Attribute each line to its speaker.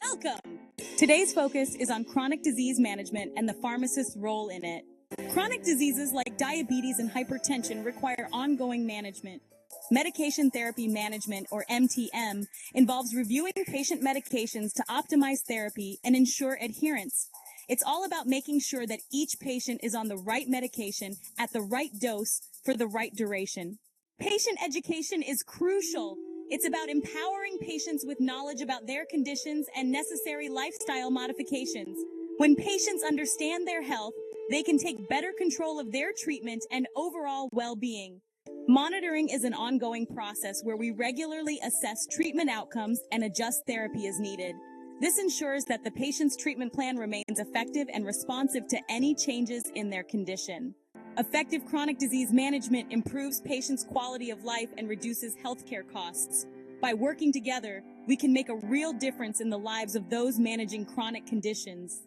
Speaker 1: Welcome! Today's focus is on chronic disease management and the pharmacist's role in it. Chronic diseases like diabetes and hypertension require ongoing management. Medication therapy management, or MTM, involves reviewing patient medications to optimize therapy and ensure adherence. It's all about making sure that each patient is on the right medication at the right dose for the right duration. Patient education is crucial. It's about empowering patients with knowledge about their conditions and necessary lifestyle modifications. When patients understand their health, they can take better control of their treatment and overall well-being. Monitoring is an ongoing process where we regularly assess treatment outcomes and adjust therapy as needed. This ensures that the patient's treatment plan remains effective and responsive to any changes in their condition. Effective chronic disease management improves patients' quality of life and reduces healthcare costs. By working together, we can make a real difference in the lives of those managing chronic conditions.